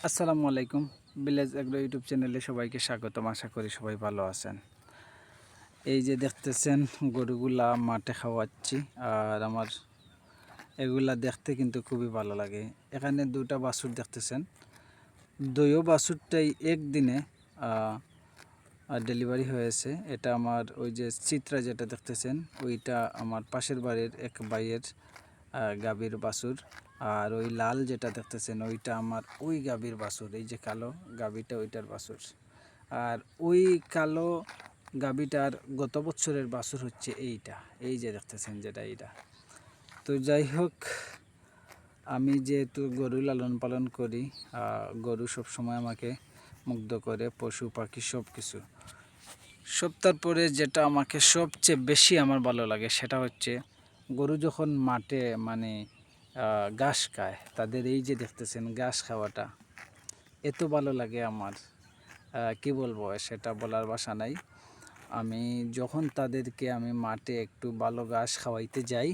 আসসালামু আলাইকুম। Village agro YouTube চ্যানেলে সবাইকে স্বাগতম। আশা করি সবাই ভালো আছেন। এই যে দেখতেছেন গরুগুলা মাঠে খাওয়াচ্ছি, আর আমার এগুলা দেখতে কিন্তু খুবই ভালো লাগে। এখানে দুটা বাছুর দেখতেছেন, দুইও বাছুরটাই একদিনে ডেলিভারি হয়েছে। এটা আমার ওই যে চিত্রা যেটা দেখতেছেন ওইটা আমার পাশের বাড়ির এক ভাইয়ের গাভীর বাছুর, আর ওই লাল যেটা দেখতেছেন ওইটা আমার ওই গাভীর বাছুর। এই যে কালো গাভীটা ওইটার বাছুর, আর ওই কালো গাভীটার গত বছরের বাছুর হচ্ছে এইটা, এই যে দেখতেছেন যেটা এইটা। তো যাই হোক, আমি যেহেতু গরু লালন পালন করি, গরু সবসময় আমাকে মুগ্ধ করে, পশু পাখি সব কিছু। তারপরে যেটা আমাকে সবচেয়ে বেশি আমার ভালো লাগে সেটা হচ্ছে গরু যখন মাঠে ঘাস খায়, তাদের এই যে দেখতেছেন ঘাস খাওয়াটা এত ভালো লাগে আমার, কি বলবো, সেটা বলার ভাষা নাই। আমি যখন তাদেরকে আমি মাঠে একটু ভালো ঘাস খাওয়াইতে যাই,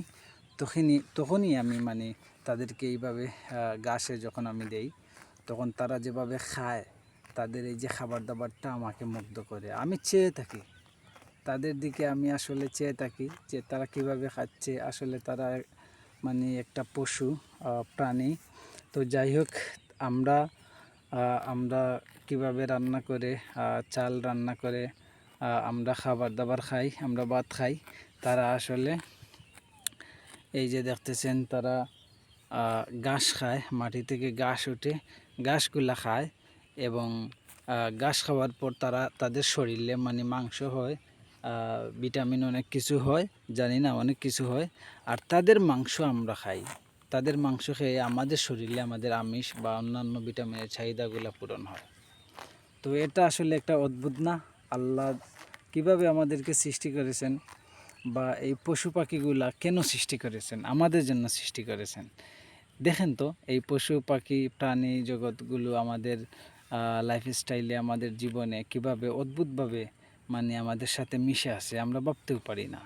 তখনই আমি তাদেরকে এইভাবে ঘাসে যখন আমি দেই, তখন তারা যেভাবে খায়, তাদের এই যে খাবার দাবারটা আমাকে মুগ্ধ করে। আমি চেয়ে থাকি তাদের দিকে, আমি আসলে চেয়ে থাকি যে তারা কিভাবে খাচ্ছে। আসলে তারা একটা পশু প্রাণী। তো যাই হোক, আমরা আমরা কিভাবে রান্না করে, চাল রান্না করে আমরা খাবার দাবার খাই, আমরা ভাত খাই, তারা আসলে এই যে দেখতেছেন তারা ঘাস খায়, মাটি থেকে ঘাস ওঠে, ঘাসগুলা খায়, এবং ঘাস খাওয়ার পর তাদের শরীরে মাংস হয়, ভিটামিন অনেক কিছু হয়, জানি না অনেক কিছু হয়, আর তাদের মাংস আমরা খাই। তাদের মাংস খেয়ে আমাদের শরীরে আমাদের আমিষ বা অন্যান্য ভিটামিনের চাহিদাগুলো পূরণ হয়। তো এটা আসলে একটা অদ্ভুত না? আল্লাহ কিভাবে আমাদেরকে সৃষ্টি করেছেন, বা এই পশু পাখিগুলা কেন সৃষ্টি করেছেন, আমাদের জন্য সৃষ্টি করেছেন। দেখেন তো, এই পশু পাখি প্রাণী জগৎগুলো আমাদের লাইফস্টাইলে, আমাদের জীবনে কিভাবে অদ্ভুতভাবে আমাদের সাথে মিশে আছে, আমরা ভাবতেও পারি না।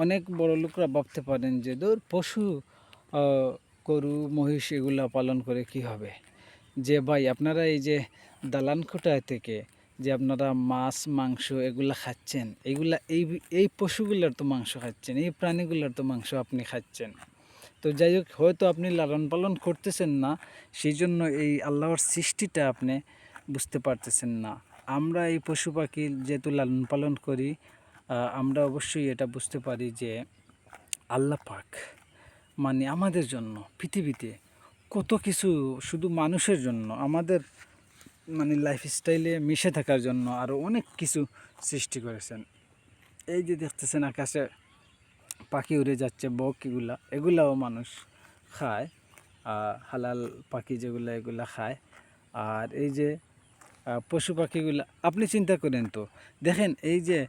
অনেক বড় লোকরা ভাবতে পারেন যে ধর পশু, গরু মহিষ এগুলা পালন করে কি হবে। যে ভাই, আপনারা এই যে দালান কোঠায় থেকে যে আপনারা মাছ মাংস এগুলা খাচ্ছেন, এই পশুগুলার তো মাংস খাচ্ছেন, এই প্রাণীগুলার তো মাংস আপনি খাচ্ছেন। তো যাই হোক, হয়তো আপনি লালন পালন করতেছেন না, সেই জন্য এই আল্লাহর সৃষ্টিটা আপনি বুঝতে পারতেছেন না। আমরা এই পশু পাখি যেহেতু লালন পালন করি, আমরা অবশ্যই এটা বুঝতে পারি যে আল্লাহ পাক আমাদের জন্য পৃথিবীতে কত কিছু, শুধু মানুষের জন্য, আমাদের লাইফস্টাইলে মিশে থাকার জন্য আরও অনেক কিছু সৃষ্টি করেছেন। এই যে দেখতেছেন আকাশে পাখি উড়ে যাচ্ছে, বক, এগুলাও মানুষ খায়, হালাল পাখি যেগুলো এগুলা খায়। আর এই যে পশু পাখিগুলা আপনি চিন্তা করেন তো, দেখেন এই যে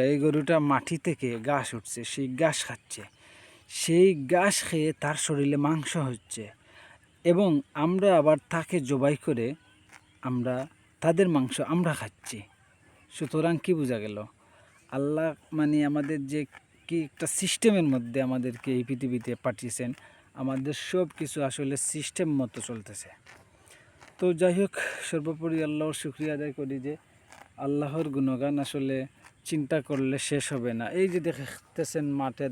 এই গরুটা মাটি থেকে ঘাস উঠছে, সেই ঘাস খাচ্ছে, সেই ঘাস খেয়ে তার শরীরে মাংস হচ্ছে, এবং আমরা আবার তাকে জবাই করে আমরা তাদের মাংস আমরা খাচ্ছি। সুতরাং কি বোঝা গেল, আল্লাহ আমাদের যে কি একটা সিস্টেমের মধ্যে আমাদেরকে এই পৃথিবীতে পাঠিয়েছেন, আমাদের সব কিছু আসলে সিস্টেম মতো চলতেছে। তো যাই হোক, সর্বোপরি আল্লাহর শুকরিয়া আদায় করি যে আল্লাহর গুণগান আসলে চিন্তা করলে শেষ হবে না। এই যে দেখতেছেন মাঠে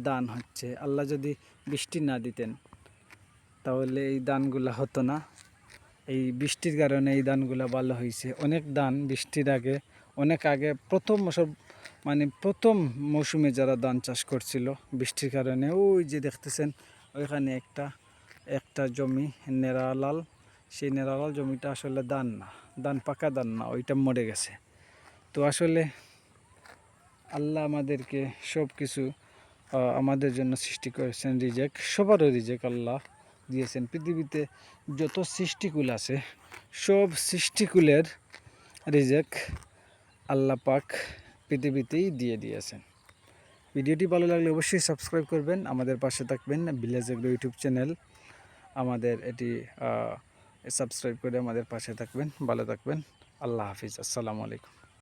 দান হচ্ছে, আল্লাহ যদি বৃষ্টি না দিতেন তাহলে এই দানগুলা হতো না। এই বৃষ্টির কারণে এই ধানগুলো ভালো হয়েছে। অনেক ধান বৃষ্টির আগে, অনেক আগে, প্রথম মৌসুমে যারা ধান চাষ করছিল, বৃষ্টির কারণে ওই যে দেখতেছেন ওইখানে একটা জমি নেরালাল, সেই নেরালাল জমিটা আসলে পাকা ধান না, ওইটা মরে গেছে। তো আসলে আল্লাহ আমাদেরকে সব কিছু আমাদের জন্য সৃষ্টি করেছেন। সবারও রিজেক আল্লাহ দিয়েছেন। পৃথিবীতে যত সৃষ্টিকুল আছে, সব সৃষ্টিকুলের রিজেক আল্লাহ পাক পৃথিবীতেই দিয়ে দিয়েছেন। ভিডিওটি ভালো লাগলে অবশ্যই সাবস্ক্রাইব করবেন, আমাদের পাশে থাকবেন। ভিলেজ এগ্রো ইউটিউব চ্যানেল, আমাদের এটি সাবস্ক্রাইব করে আমাদের পাশে থাকবেন। ভালো থাকবেন। আল্লাহ হাফিজ। আসসালামু আলাইকুম।